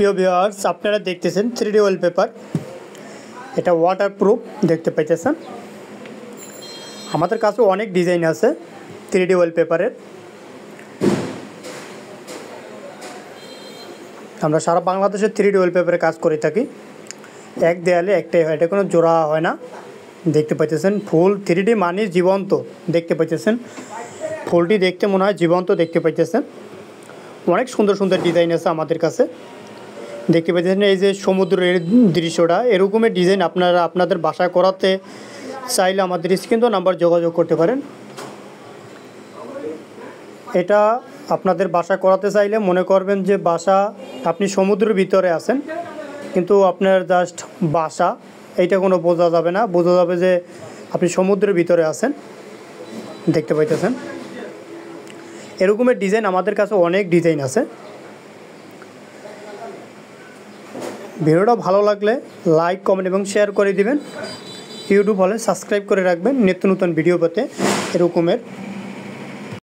প্রিয় ভিউয়ার্স, আপনারা দেখতেছেন 3D ওয়ালপেপার। এটা ওয়াটারপ্রুফ দেখতে পাইতেছেন। আমাদের কাছে অনেক ডিজাইন আছে 3D ওয়ালপেপারের। আমরা সারা বাংলাদেশে 3D ওয়ালপেপারে কাজ করে থাকি। এক দেয়ালে একটাই হয়, এটা কোনো জোড়া হয় না। দেখতে পাইতেছেন ফুল 3D মানে জীবন্ত দেখতে পাইতেছেন। ফুলটি দেখতে মনে হয় জীবন্ত দেখতে পাইতেছেন। অনেক সুন্দর সুন্দর ডিজাইন আছে আমাদের কাছে। দেখতে পাচ্ছেন এই যে সমুদ্রের দৃশ্যটা, এরকমের ডিজাইন আপনারা আপনাদের বাসায় করাতে চাইলে আমাদের স্ক্রিন নাম্বার যোগাযোগ করতে পারেন। এটা আপনাদের বাসায় করাতে চাইলে মনে করবেন যে বাসা আপনি সমুদ্রের ভিতরে আছেন, কিন্তু আপনার জাস্ট বাসা এইটা কোনো বোঝা যাবে না, বোঝা যাবে যে আপনি সমুদ্রের ভিতরে আছেন। দেখতে পাইতেছেন এরকমের ডিজাইন আমাদের কাছে অনেক ডিজাইন আছে। ভিডিওটা ভালো লাগলে লাইক, কমেন্ট এবং শেয়ার করে দিবেন। ইউটিউব হলে সাবস্ক্রাইব করে রাখবেন নিত্য নতুন ভিডিও পেতে এরকমের।